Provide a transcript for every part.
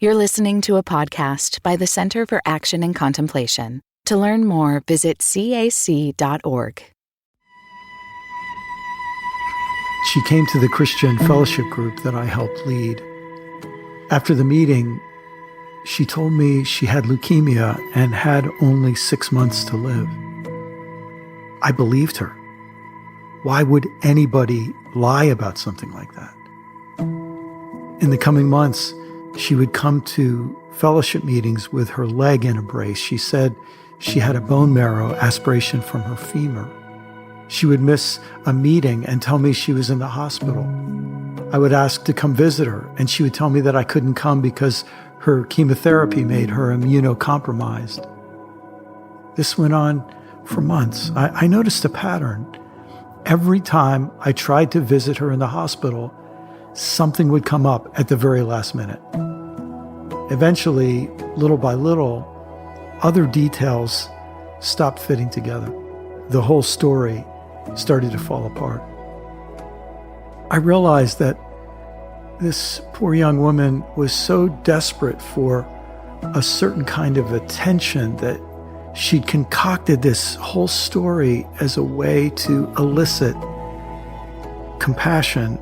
You're listening to a podcast by the Center for Action and Contemplation. To learn more, visit cac.org. She came to the Christian fellowship group that I helped lead. After the meeting, she told me she had leukemia and had only 6 months to live. I believed her. Why would anybody lie about something like that? In the coming months, she would come to fellowship meetings with her leg in a brace. She said she had a bone marrow aspiration from her femur. She would miss a meeting and tell me she was in the hospital. I would ask to come visit her, and she would tell me that I couldn't come because her chemotherapy made her immunocompromised. This went on for months. I noticed a pattern. Every time I tried to visit her in the hospital, something would come up at the very last minute. Eventually, little by little, other details stopped fitting together. The whole story started to fall apart. I realized that this poor young woman was so desperate for a certain kind of attention that she'd concocted this whole story as a way to elicit compassion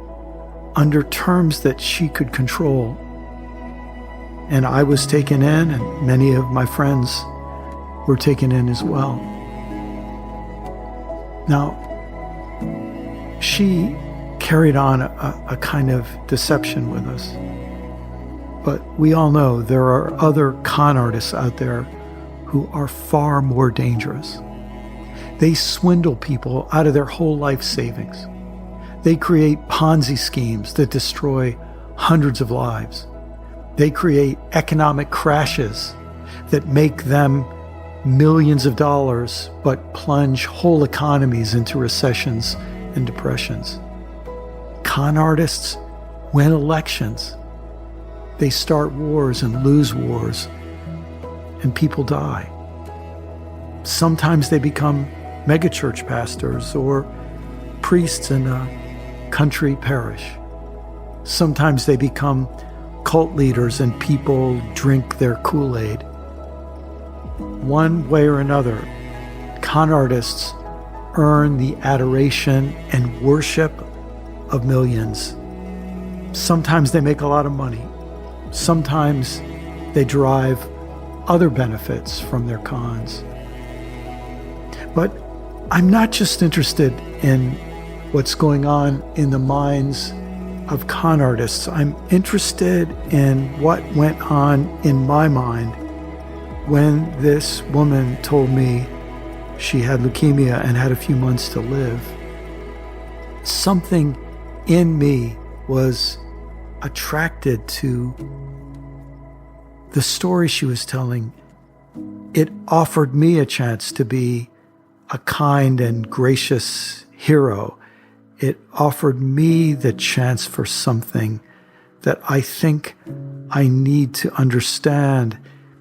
under terms that she could control. And I was taken in, and many of my friends were taken in as well. Now, she carried on a kind of deception with us. But we all know there are other con artists out there who are far more dangerous. They swindle people out of their whole life savings. They create Ponzi schemes that destroy hundreds of lives. They create economic crashes that make them millions of dollars, but plunge whole economies into recessions and depressions. Con artists win elections. They start wars and lose wars, and people die. Sometimes they become megachurch pastors or priests in a country parish. Sometimes they become cult leaders and people drink their Kool-Aid. One way or another, con artists earn the adoration and worship of millions. Sometimes they make a lot of money. Sometimes they derive other benefits from their cons. But I'm not just interested in what's going on in the minds of con artists. I'm interested in what went on in my mind when this woman told me she had leukemia and had a few months to live. Something in me was attracted to the story she was telling. It offered me a chance to be a kind and gracious hero. It offered me the chance for something that I think I need to understand,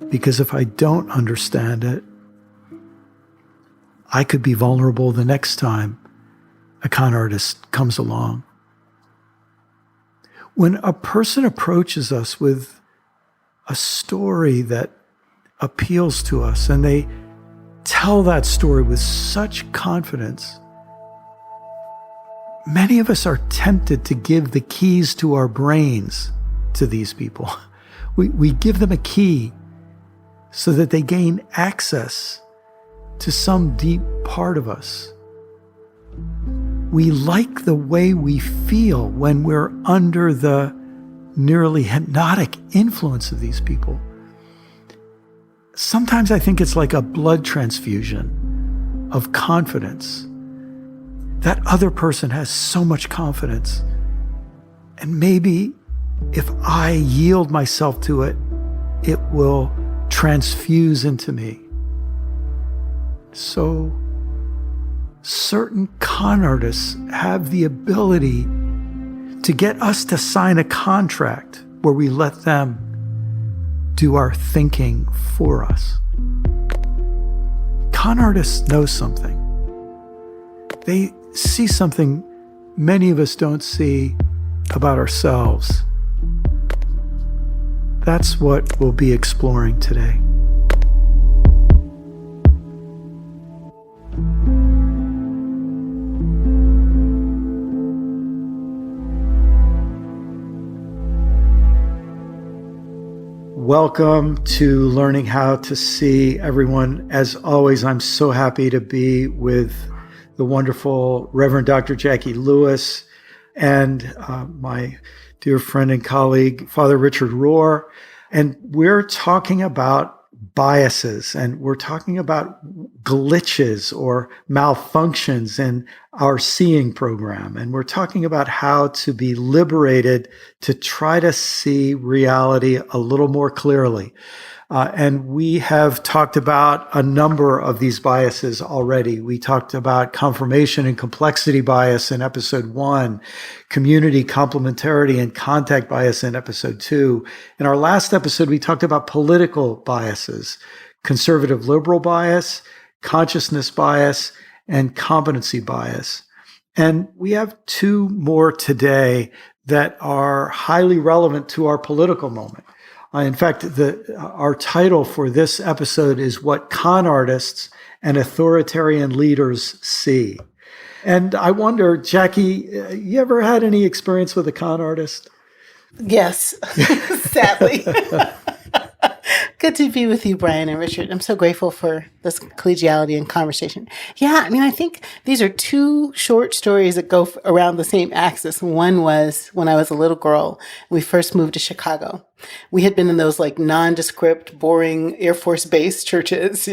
because if I don't understand it, I could be vulnerable the next time a con artist comes along. When a person approaches us with a story that appeals to us and they tell that story with such confidence, many of us are tempted to give the keys to our brains to these people. We give them a key so that they gain access to some deep part of us. We like the way we feel when we're under the nearly hypnotic influence of these people. Sometimes I think it's like a blood transfusion of confidence. That other person has so much confidence. And maybe if I yield myself to it, it will transfuse into me. So certain con artists have the ability to get us to sign a contract where we let them do our thinking for us. Con artists know something. They see something many of us don't see about ourselves. That's what we'll be exploring today. Welcome to Learning How to See, everyone. As always, I'm so happy to be with the wonderful Reverend Dr. Jacqui Lewis and my dear friend and colleague, Father Richard Rohr. And we're talking about biases, and we're talking about glitches or malfunctions in our seeing program. And we're talking about how to be liberated to try to see reality a little more clearly. And we have talked about a number of these biases already. We talked about confirmation and complexity bias in episode 1, community, complementarity, and contact bias in episode 2. In our last episode, we talked about political biases, conservative liberal bias, consciousness bias, and competency bias. And we have 2 more today that are highly relevant to our political moment. In fact, our title for this episode is What Con Artists and Authoritarian Leaders See. And I wonder, Jacqui, you ever had any experience with a con artist? Yes, sadly. Good to be with you, Brian and Richard. I'm so grateful for this collegiality and conversation. Yeah, I mean, I think these are 2 short stories that go around the same axis. One was when I was a little girl, we first moved to Chicago. We had been in those like nondescript, boring Air Force Base churches,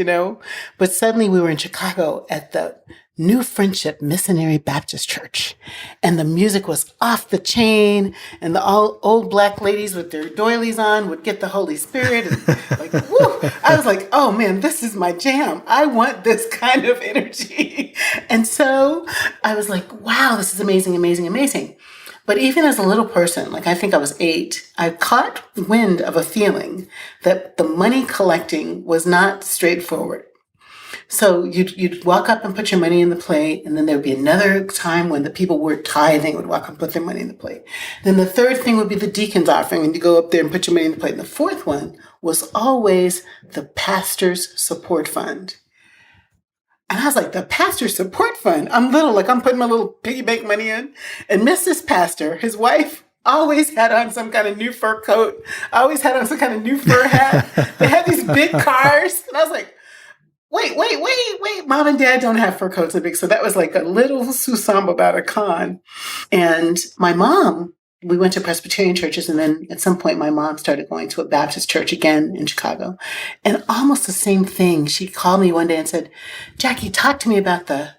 but suddenly we were in Chicago at the New Friendship Missionary Baptist Church. And the music was off the chain, and the old black ladies with their doilies on would get the Holy Spirit. And like, woo! I was like, oh man, this is my jam. I want this kind of energy. And so I was like, wow, this is amazing, amazing, amazing. But even as a little person, like I think I was 8, I caught wind of a feeling that the money collecting was not straightforward. So you'd walk up and put your money in the plate, and then there would be another time when the people were tithing would walk up and put their money in the plate. Then the third thing would be the deacon's offering, and you go up there and put your money in the plate. And the fourth one was always the pastor's support fund. And I was like, the pastor's support fund? I'm little, like I'm putting my little piggy bank money in. And Mrs. Pastor, his wife, always had on some kind of new fur coat, always had on some kind of new fur hat. They had these big cars. And I was like, wait, Mom and Dad don't have fur coats so big. So that was like a little susam about a con. And my mom, we went to Presbyterian churches. And then at some point, my mom started going to a Baptist church again in Chicago. And almost the same thing. She called me one day and said, Jacqui, talk to me about the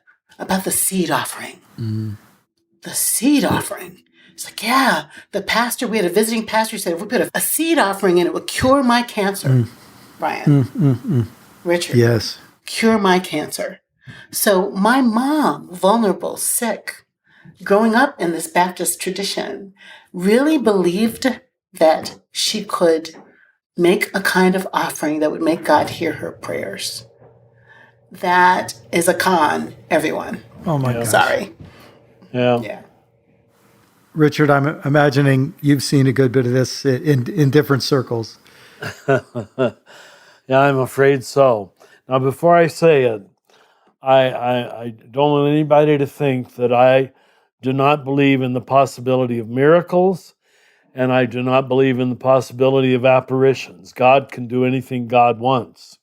seed offering. Mm. The seed offering. It's like, yeah, we had a visiting pastor who said, if we put a seed offering in, it would cure my cancer. Brian. Richard. Yes. Cure my cancer. So my mom, vulnerable, sick, growing up in this Baptist tradition, really believed that she could make a kind of offering that would make God hear her prayers. That is a con, everyone. Oh my gosh. Sorry. Yeah. Richard, I'm imagining you've seen a good bit of this in different circles. Yeah, I'm afraid so. Now, before I say it, I don't want anybody to think that I do not believe in the possibility of miracles, and I do not believe in the possibility of apparitions. God can do anything God wants.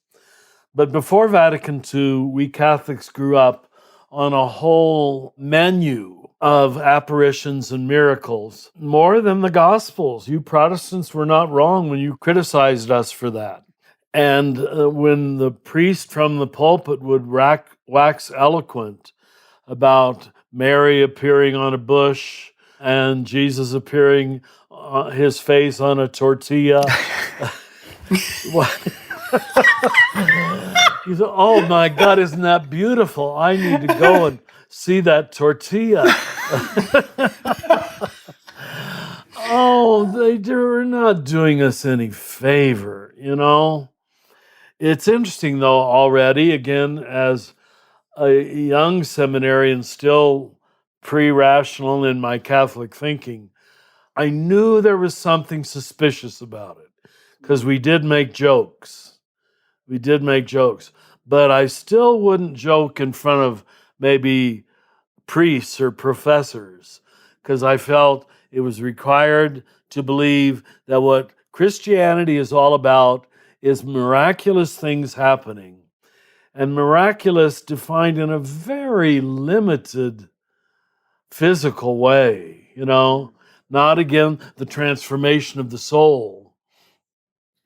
But before Vatican II, we Catholics grew up on a whole menu of apparitions and miracles, more than the Gospels. You Protestants were not wrong when you criticized us for that. And when the priest from the pulpit would wax eloquent about Mary appearing on a bush and Jesus appearing his face on a tortilla, he said, oh my God, isn't that beautiful? I need to go and see that tortilla. Oh, they're not doing us any favor, It's interesting, though, already, again, as a young seminarian, still pre-rational in my Catholic thinking, I knew there was something suspicious about it. because we did make jokes. We did make jokes. But I still wouldn't joke in front of maybe priests or professors, because I felt it was required to believe that what Christianity is all about is miraculous things happening. And miraculous defined in a very limited physical way, not again the transformation of the soul,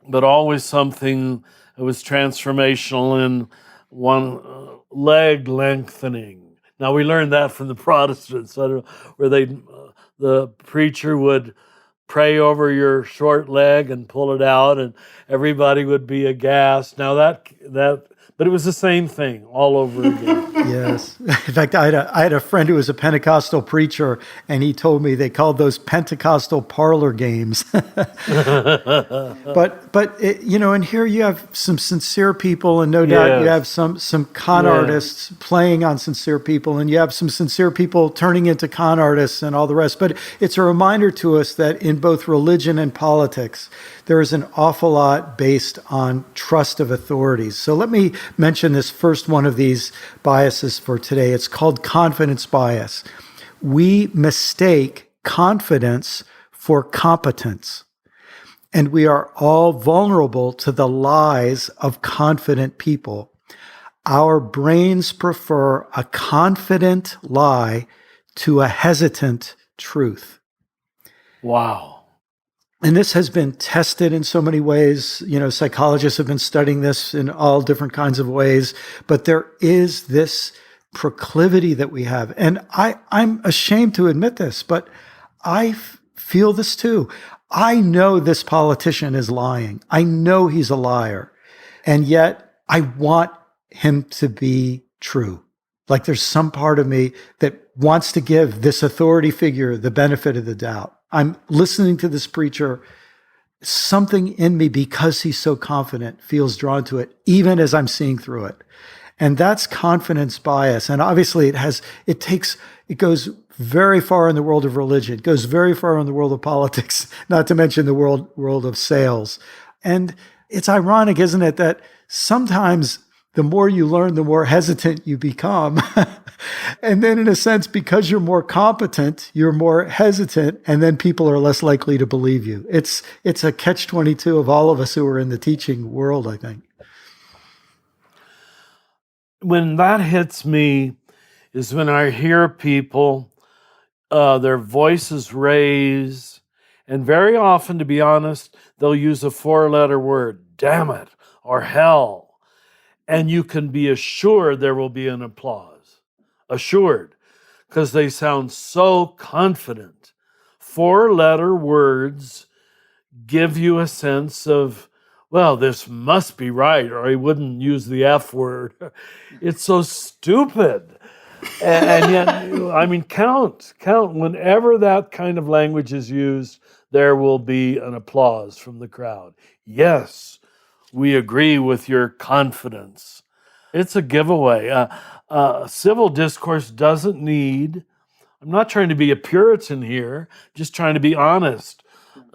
but always something that was transformational in one leg lengthening. Now we learned that from the Protestants, where the preacher would pray over your short leg and pull it out, and everybody would be aghast. Now but it was the same thing all over again. Yes. In fact, I had a friend who was a Pentecostal preacher, and he told me they called those Pentecostal parlor games. But and here you have some sincere people, and no doubt you have some con artists playing on sincere people, and you have some sincere people turning into con artists and all the rest. But it's a reminder to us that in both religion and politics, there is an awful lot based on trust of authorities. So let me mention this first one of these biases for today. It's called confidence bias. We mistake confidence for competence. And we are all vulnerable to the lies of confident people. Our brains prefer a confident lie to a hesitant truth. Wow. And this has been tested in so many ways. Psychologists have been studying this in all different kinds of ways, but there is this proclivity that we have. And I'm ashamed to admit this, but I feel this too. I know this politician is lying. I know he's a liar. And yet I want him to be true. Like there's some part of me that wants to give this authority figure the benefit of the doubt. I'm listening to this preacher. Something in me, because he's so confident, feels drawn to it, even as I'm seeing through it. And that's confidence bias. And obviously it goes very far in the world of religion. It goes very far in the world of politics, not to mention the world of sales. And it's ironic, isn't it, that sometimes the more you learn, the more hesitant you become. And then in a sense, because you're more competent, you're more hesitant, and then people are less likely to believe you. It's a catch-22 of all of us who are in the teaching world, I think. When that hits me is when I hear people, their voices raise, and very often, to be honest, they'll use a 4-letter word, damn it, or hell. And you can be assured there will be an applause. Assured, because they sound so confident. 4-letter words give you a sense of, well, this must be right, or he wouldn't use the F word. It's so stupid. And yet, count. Whenever that kind of language is used, there will be an applause from the crowd. Yes, we agree with your confidence. It's a giveaway. Civil discourse doesn't need, I'm not trying to be a Puritan here, just trying to be honest,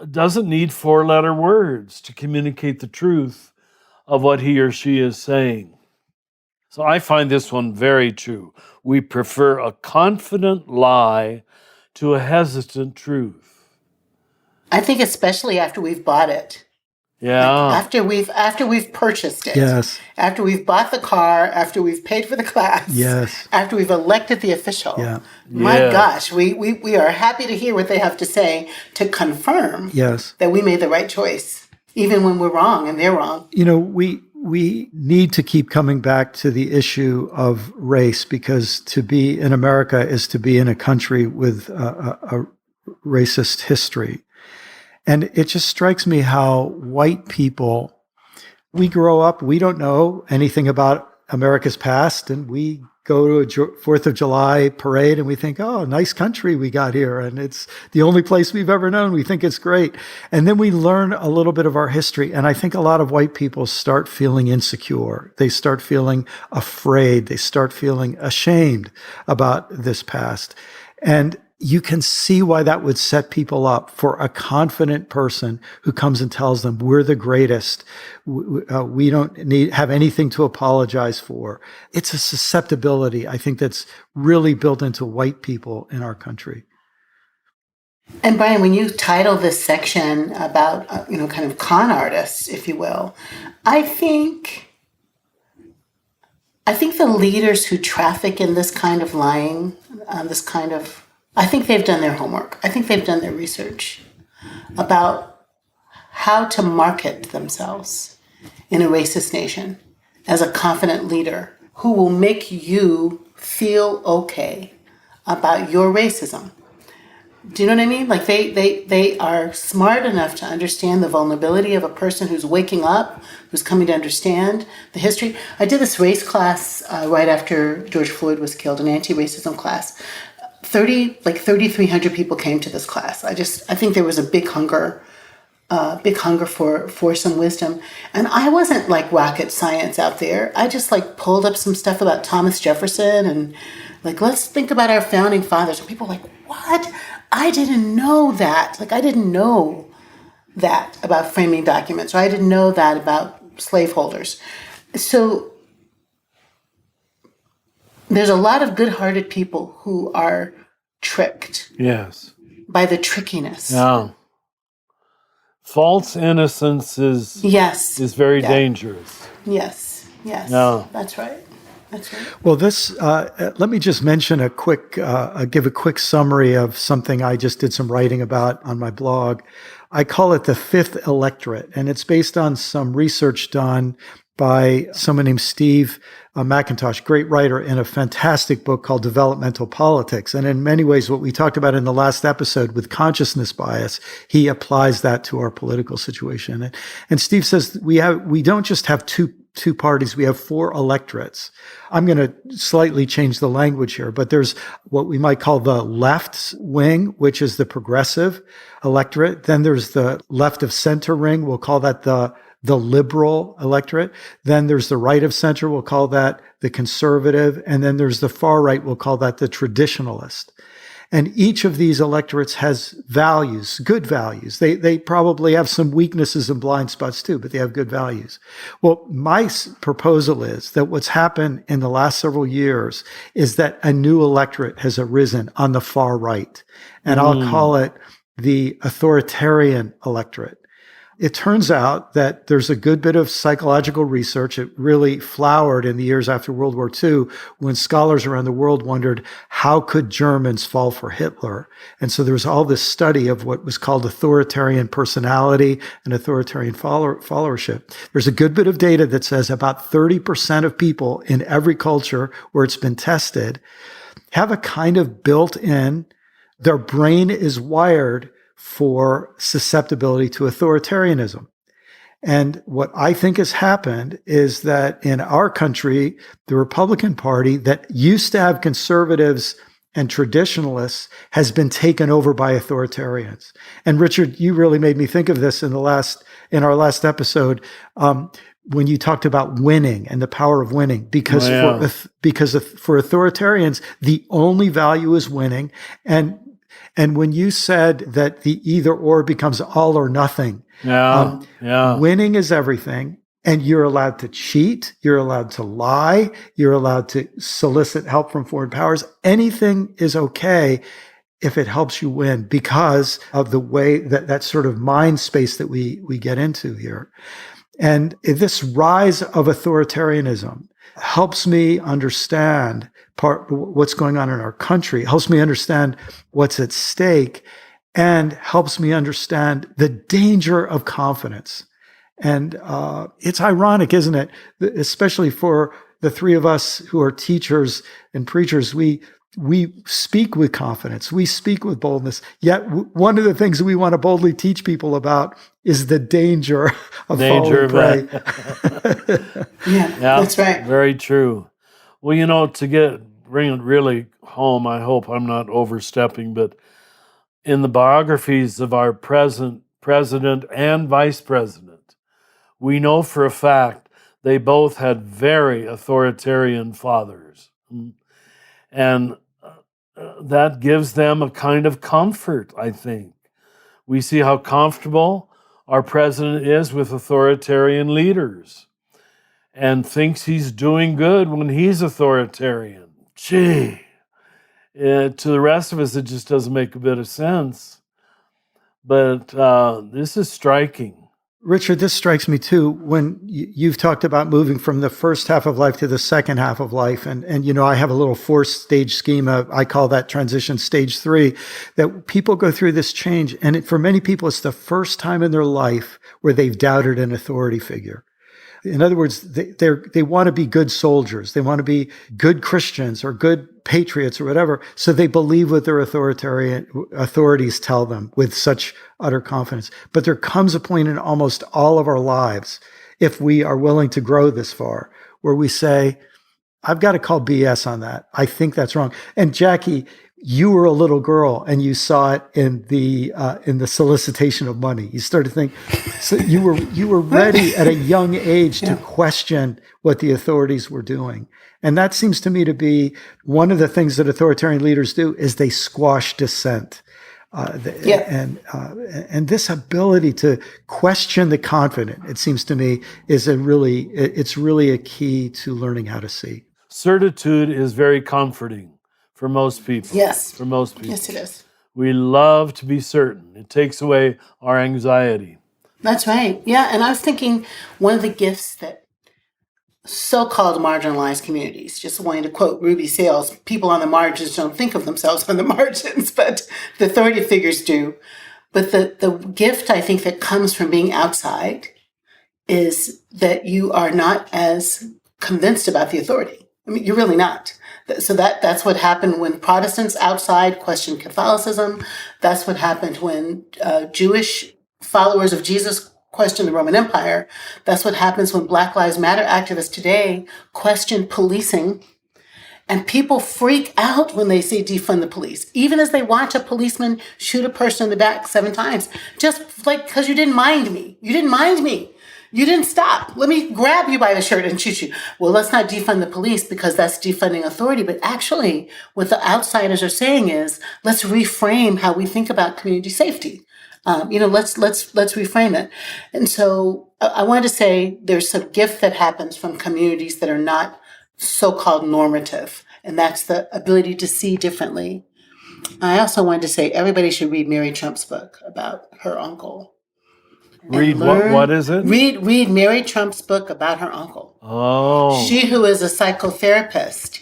doesn't need 4-letter words to communicate the truth of what he or she is saying. So I find this one very true. We prefer a confident lie to a hesitant truth. I think especially after we've bought it. Yeah. Like after we've purchased it. Yes. After we've bought the car, after we've paid for the class. Yes. After we've elected the official. Yeah. My gosh, we are happy to hear what they have to say to confirm that we made the right choice, even when we're wrong and they're wrong. We need to keep coming back to the issue of race, because to be in America is to be in a country with a racist history. And it just strikes me how white people, we grow up, we don't know anything about America's past, and we go to a 4th of July parade and we think, oh, nice country we got here, and it's the only place we've ever known. We think it's great. And then we learn a little bit of our history, and I think a lot of white people start feeling insecure. They start feeling afraid. They start feeling ashamed about this past. And you can see why that would set people up for a confident person who comes and tells them, we're the greatest. We don't have anything to apologize for. It's a susceptibility, I think, that's really built into white people in our country. And Brian, when you title this section about, kind of con artists, if you will, I think the leaders who traffic in this kind of lying, I think they've done their homework. I think they've done their research about how to market themselves in a racist nation as a confident leader who will make you feel okay about your racism. Do you know what I mean? Like they are smart enough to understand the vulnerability of a person who's waking up, who's coming to understand the history. I did this race class right after George Floyd was killed, an anti-racism class. 3,300 people came to this class. I think there was a big hunger for some wisdom. And I wasn't like rocket science out there. I just like pulled up some stuff about Thomas Jefferson and like, let's think about our founding fathers. And people were like, what? I didn't know that. Like, I didn't know that about framing documents, or I didn't know that about slaveholders. So there's a lot of good-hearted people who are tricked. Yes. By the trickiness. Yeah. False innocence is very dangerous. Yes. Yeah. That's right. Well, let me just mention give a quick summary of something I just did some writing about on my blog. I call it the fifth electorate, and it's based on some research done by someone named Steve McIntosh, great writer, in a fantastic book called Developmental Politics. And in many ways, what we talked about in the last episode with consciousness bias, he applies that to our political situation. And Steve says we don't just have two parties, we have four electorates. I'm going to slightly change the language here, but there's what we might call the left wing, which is the progressive electorate. Then there's the left of center ring. We'll call that the liberal electorate. Then there's the right of center. We'll call that the conservative. And then there's the far right. We'll call that the traditionalist. And each of these electorates has values, good values. They probably have some weaknesses and blind spots too, but they have good values. Well, my proposal is that what's happened in the last several years is that a new electorate has arisen on the far right. And I'll call it the authoritarian electorate. It turns out that there's a good bit of psychological research. It really flowered in the years after World War II when scholars around the world wondered, how could Germans fall for Hitler? And so there was all this study of what was called authoritarian personality and authoritarian followership. There's a good bit of data that says about 30% of people in every culture where it's been tested have a kind of built-in, their brain is wired for susceptibility to authoritarianism. And what I think has happened is that in our country, the Republican Party that used to have conservatives and traditionalists has been taken over by authoritarians. And Richard, you really made me think of this in our last episode, when you talked about winning and the power of winning, because for authoritarians, the only value is winning. And when you said that the either or becomes all or nothing, winning is everything. And you're allowed to cheat. You're allowed to lie. You're allowed to solicit help from foreign powers. Anything is okay if it helps you win because of the way that sort of mind space that we get into here. And this rise of authoritarianism helps me understand what's going on in our country, helps me understand what's at stake, and helps me understand the danger of confidence. And it's ironic, isn't it? Especially for the three of us who are teachers and preachers, we speak with confidence, we speak with boldness. Yet one of the things we want to boldly teach people about is the danger of falling prey. Yeah, that's right. Very true. Well, to bring it really home, I hope I'm not overstepping, but in the biographies of our present president and vice president, we know for a fact they both had very authoritarian fathers. And that gives them a kind of comfort, I think. We see how comfortable our president is with authoritarian leaders and thinks he's doing good when he's authoritarian. Gee, to the rest of us, it just doesn't make a bit of sense. But this is striking. Richard, this strikes me too, when you've talked about moving from the first half of life to the second half of life. And you know, I have a little 4-stage schema. I call that transition stage 3, that people go through this change. And for many people, it's the first time in their life where they've doubted an authority figure. In other words, they want to be good soldiers. They want to be good Christians or good patriots or whatever. So they believe what their authoritarian authorities tell them with such utter confidence. But there comes a point in almost all of our lives, if we are willing to grow this far, where we say, I've got to call BS on that. I think that's wrong. And Jacqui, you were a little girl and you saw it in the solicitation of money. You started to think, so you were ready at a young age to question what the authorities were doing. And that seems to me to be one of the things that authoritarian leaders do, is they squash dissent. And this ability to question the confident, it seems to me, is it's really a key to learning how to see. Certitude is very comforting for most people. Yes. For most people. Yes, it is. We love to be certain. It takes away our anxiety. That's right. Yeah. And I was thinking one of the gifts that so-called marginalized communities, just wanting to quote Ruby Sales, people on the margins don't think of themselves on the margins, but the authority figures do. But the gift, I think, that comes from being outside is that you are not as convinced about the authority. I mean, you're really not. So that's what happened when Protestants outside questioned Catholicism. That's what happened when Jewish followers of Jesus questioned the Roman Empire. That's what happens when Black Lives Matter activists today question policing. And people freak out when they see defund the police, even as they watch a policeman shoot a person in the back 7 times, just like, because you didn't mind me. You didn't mind me. You didn't stop. Let me grab you by the shirt and shoot you. Well, let's not defund the police because that's defunding authority. But actually, what the outsiders are saying is, let's reframe how we think about community safety. Let's reframe it. And so I wanted to say there's some gift that happens from communities that are not so-called normative, and that's the ability to see differently. I also wanted to say everybody should read Mary Trump's book about her uncle. Read what is it? Read Mary Trump's book about her uncle. Oh. She, who is a psychotherapist,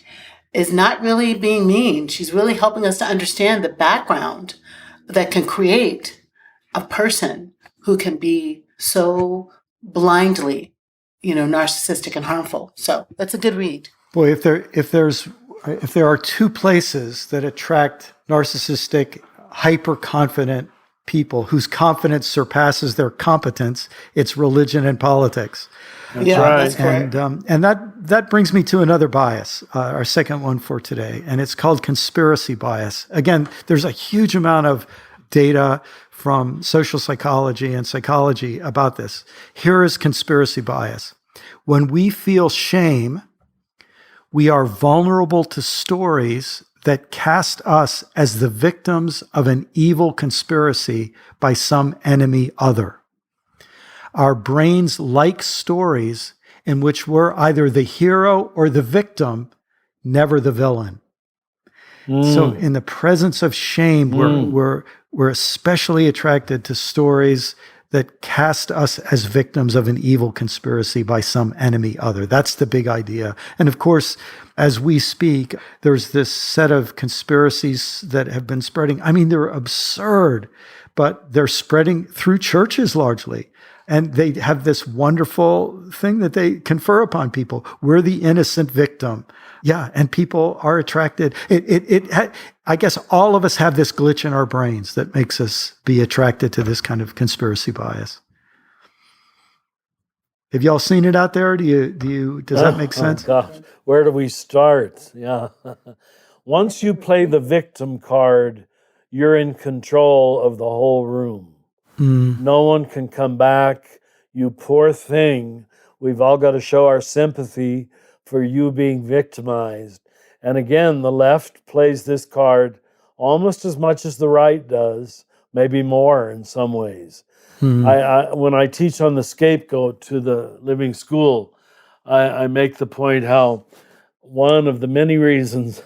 is not really being mean. She's really helping us to understand the background that can create a person who can be so blindly, narcissistic and harmful. So that's a good read. Boy, if there are 2 places that attract narcissistic, hyper-confident people whose confidence surpasses their competence, it's religion and politics. That's right. That's correct. And that brings me to another bias, our second one for today, and it's called conspiracy bias. Again, there's a huge amount of data from social psychology and psychology about this. Here is conspiracy bias. When we feel shame, we are vulnerable to stories that cast us as the victims of an evil conspiracy by some enemy other. Our brains like stories in which we're either the hero or the victim, never the villain. So in the presence of shame, we're especially attracted to stories that cast us as victims of an evil conspiracy by some enemy other. That's the big idea. And of course, as we speak, there's this set of conspiracies that have been spreading. I mean, they're absurd, but they're spreading through churches largely. And they have this wonderful thing that they confer upon people. We're the innocent victim. Yeah, and people are attracted. I guess all of us have this glitch in our brains that makes us be attracted to this kind of conspiracy bias. Have y'all seen it out there? Does that make sense? Oh gosh, where do we start? Yeah. Once you play the victim card, you're in control of the whole room. No one can come back. You poor thing. We've all got to show our sympathy for you being victimized. And again, the left plays this card almost as much as the right does, maybe more in some ways. When I teach on the scapegoat to the living school, I make the point how one of the many reasons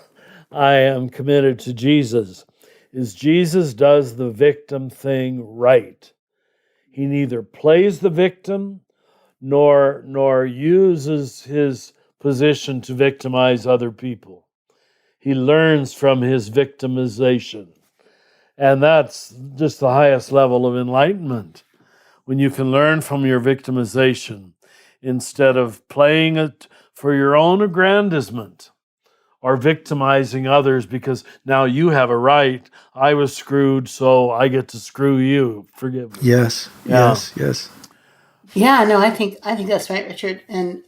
I am committed to Jesus is Jesus does the victim thing right. He neither plays the victim nor uses his position to victimize other people. He learns from his victimization. And that's just the highest level of enlightenment, when you can learn from your victimization instead of playing it for your own aggrandizement or victimizing others because now you have a right. I was screwed, so I get to screw you. Forgive me. Yes, Yeah. yes. Yeah, no, I think that's right, Richard. And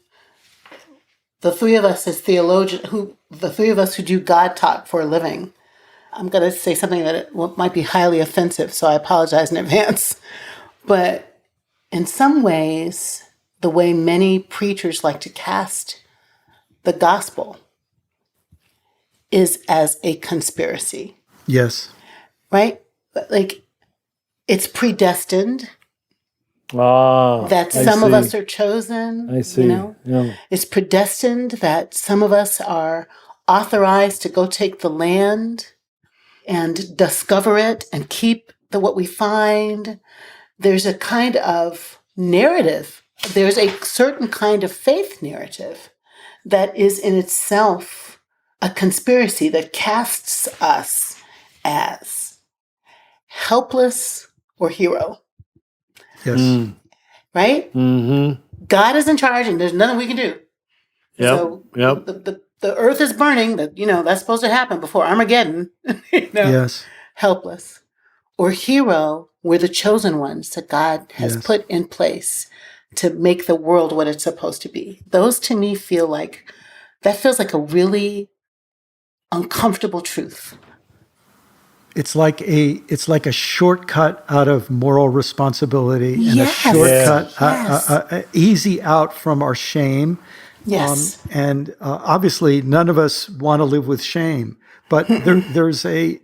the three of us as theologians, the three of us who do God talk for a living, I'm going to say something that might be highly offensive, so I apologize in advance. But in some ways, the way many preachers like to cast the gospel is as a conspiracy. Yes. Right? Like, it's predestined that I some of see. us are chosen. I see. You know? Yeah. It's predestined that some of us are authorized to go take the land and discover it and keep what we find. There's a kind of narrative. There's a certain kind of faith narrative that is in itself a conspiracy that casts us as helpless or hero. Yes. Right? Mm-hmm. God is in charge and there's nothing we can do. Yep. So Yep. the earth is burning, that's supposed to happen before Armageddon. Yes. Helpless. Or hero, we're the chosen ones that God has Yes. put in place to make the world what it's supposed to be. Those to me feels like a really uncomfortable truth. It's like a shortcut out of moral responsibility and Yes. a shortcut, Yes. easy out from our shame. Yes. And obviously, none of us want to live with shame. But there's a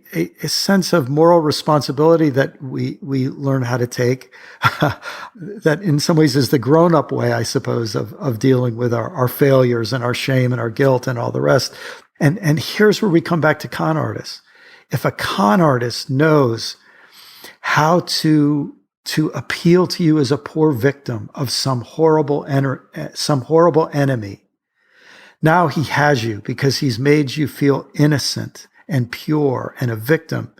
sense of moral responsibility that we learn how to take, that in some ways is the grown-up way, I suppose, of dealing with our failures and our shame and our guilt and all the rest. And here's where we come back to con artists. If a con artist knows how to appeal to you as a poor victim of some horrible enemy, now he has you because he's made you feel innocent and pure and a victim.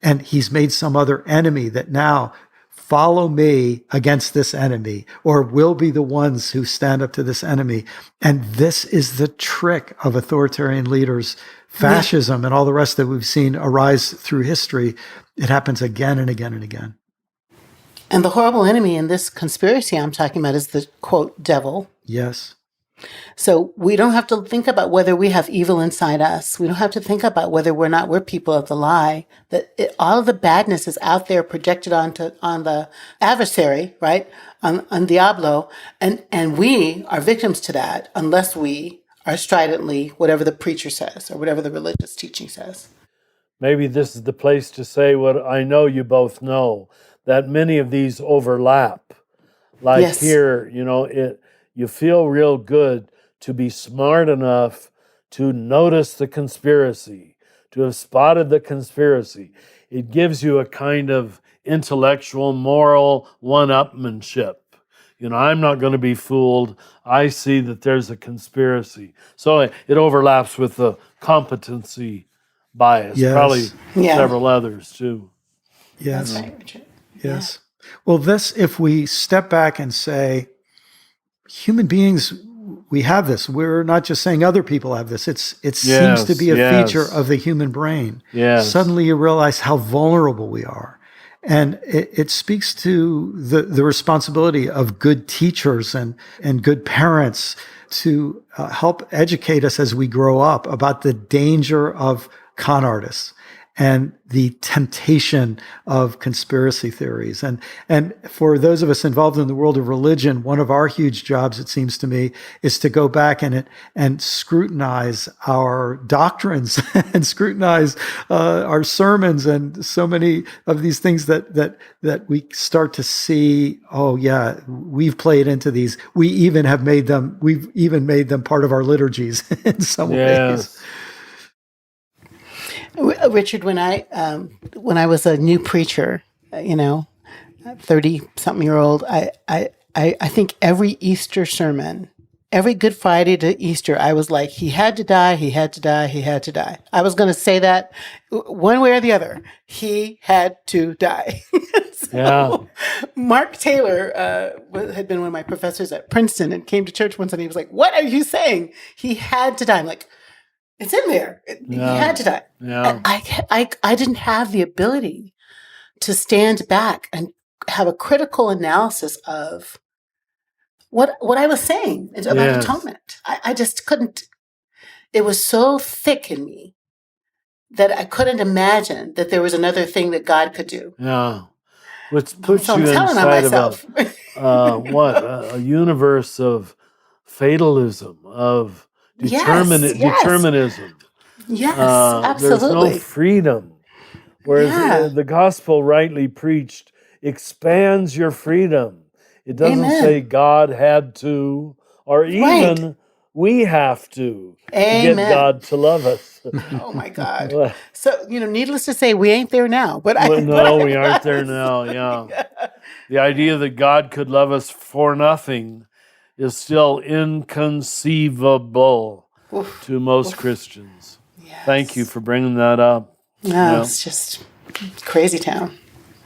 And he's made some other enemy that now follow me against this enemy, or will be the ones who stand up to this enemy. And this is the trick of authoritarian leaders, fascism, and all the rest that we've seen arise through history. It happens again and again and again. And the horrible enemy in this conspiracy I'm talking about is the, quote, devil. Yes. So we don't have to think about whether we have evil inside us. We don't have to think about whether we're people of the lie. All of the badness is out there projected on the adversary, right? On Diablo. And we are victims to that unless we are stridently whatever the preacher says or whatever the religious teaching says. Maybe this is the place to say what I know you both know, that many of these overlap. Like Yes. here, you feel real good to be smart enough to notice the conspiracy, to have spotted the conspiracy. It gives you a kind of intellectual, moral one-upmanship. I'm not going to be fooled. I see that there's a conspiracy. So it overlaps with the competency bias, Yes. probably Yeah. several others too. Yes. That's right, Richard. Yes. Well, if we step back and say, human beings, we have this. We're not just saying other people have this. It seems to be a feature of the human brain. Yes. Suddenly you realize how vulnerable we are. And it speaks to the responsibility of good teachers and good parents to help educate us as we grow up about the danger of con artists and the temptation of conspiracy theories. And for those of us involved in the world of religion, one of our huge jobs, it seems to me, is to go back and scrutinize our doctrines and scrutinize our sermons and so many of these things that we start to see, oh yeah, we've played into these. We've even made them part of our liturgies in some ways. Richard, when I was a new preacher, 30-something-year-old, I think every Easter sermon, every Good Friday to Easter, I was like, he had to die, he had to die, he had to die. I was going to say that one way or the other. He had to die. Mark Taylor had been one of my professors at Princeton and came to church once and he was like, what are you saying? He had to die. I'm like, it's in there. He had to die. Yeah. I didn't have the ability to stand back and have a critical analysis of what I was saying about atonement. I just couldn't. It was so thick in me that I couldn't imagine that there was another thing that God could do. Yeah. Which puts So you I'm telling on inside myself. a universe of fatalism, of determinism. Yes, absolutely. There's no freedom. Whereas the gospel rightly preached expands your freedom. It doesn't say God had to, or even we have to get God to love us. Oh my God. So, needless to say, we ain't there now. But we aren't there now, yeah. The idea that God could love us for nothing is still inconceivable to most Christians. Yes. Thank you for bringing that up. No, it's just crazy town.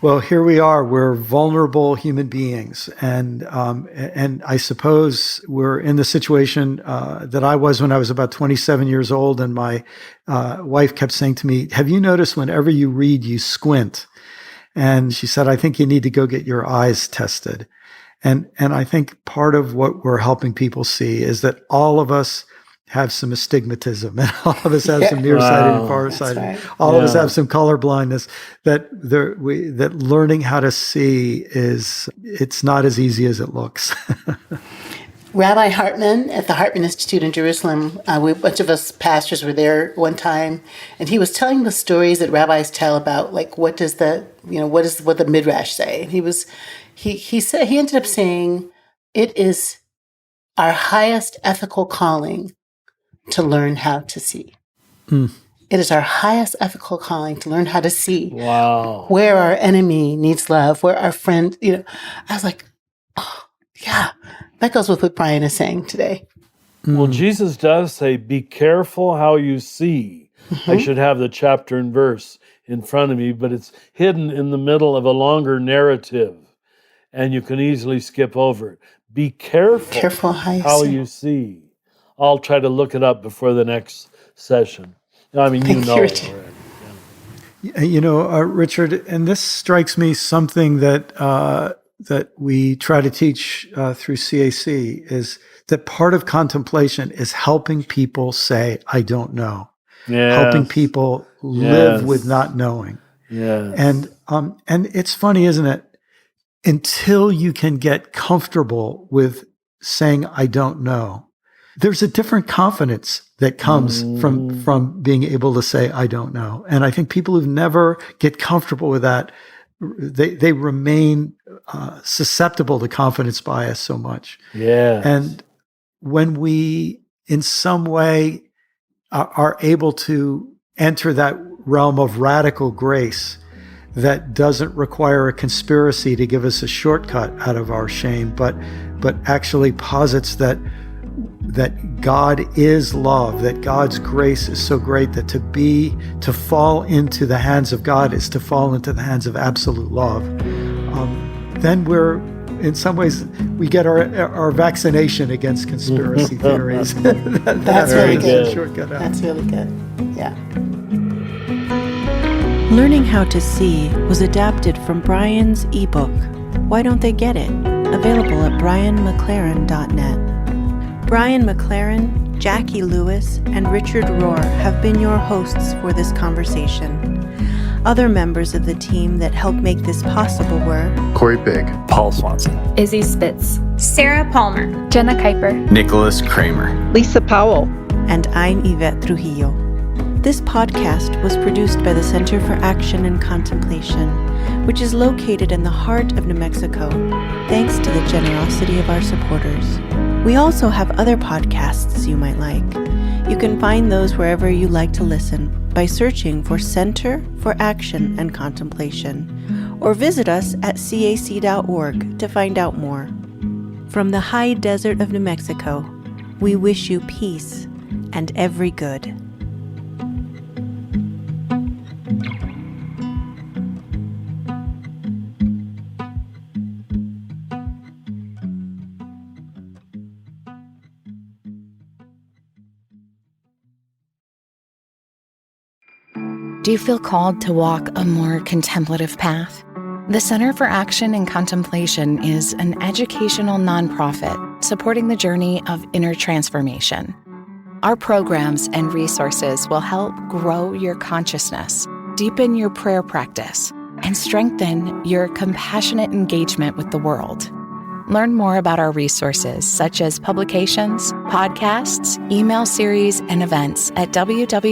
Well, here we are. We're vulnerable human beings, and I suppose we're in the situation that I was when I was about 27 years old, and my wife kept saying to me, "Have you noticed whenever you read, you squint?" And she said, "I think you need to go get your eyes tested." And I think part of what we're helping people see is that all of us have some astigmatism, and all of us have some nearsighted and farsighted. Right. All of us have some color blindness. That learning how to see it's not as easy as it looks. Rabbi Hartman at the Hartman Institute in Jerusalem, a bunch of us pastors were there one time, and he was telling the stories that rabbis tell about, like, what does the Midrash say? And he said, he ended up saying, it is our highest ethical calling to learn how to see. It is our highest ethical calling to learn how to see where our enemy needs love, where our friend, I was like, oh, yeah, that goes with what Brian is saying today. Well, Jesus does say, be careful how you see. I should have the chapter and verse in front of me, but it's hidden in the middle of a longer narrative, and you can easily skip over it. Be careful how you see. I'll try to look it up before the next session. I mean, Thank you, Richard. Richard, and this strikes me something that we try to teach through CAC is that part of contemplation is helping people say, I don't know. Yes. Helping people live with not knowing. Yes. And it's funny, isn't it? Until you can get comfortable with saying, I don't know, there's a different confidence that comes from being able to say, I don't know. And I think people who never get comfortable with that, they remain susceptible to confidence bias so much. Yeah. And when we, in some way, are able to enter that realm of radical grace that doesn't require a conspiracy to give us a shortcut out of our shame, but actually posits that God is love, that God's grace is so great that to fall into the hands of God is to fall into the hands of absolute love. Then we're, in some ways, we get our vaccination against conspiracy theories. That's really good. Shortcut out. That's really good. Yeah. Learning How to See was adapted from Brian's ebook, Why Don't They Get It? Available at brianmclaren.net. Brian McLaren, Jacqui Lewis, and Richard Rohr have been your hosts for this conversation. Other members of the team that helped make this possible were Corey Big, Paul Swanson, Izzy Spitz, Sarah Palmer, Jenna Kuiper, Nicholas Kramer, Lisa Powell, and I'm Yvette Trujillo. This podcast was produced by the Center for Action and Contemplation, which is located in the heart of New Mexico, thanks to the generosity of our supporters. We also have other podcasts you might like. You can find those wherever you like to listen by searching for Center for Action and Contemplation, or visit us at cac.org to find out more. From the high desert of New Mexico, we wish you peace and every good. Do you feel called to walk a more contemplative path? The Center for Action and Contemplation is an educational nonprofit supporting the journey of inner transformation. Our programs and resources will help grow your consciousness, deepen your prayer practice, and strengthen your compassionate engagement with the world. Learn more about our resources, such as publications, podcasts, email series, and events at www.cac.org.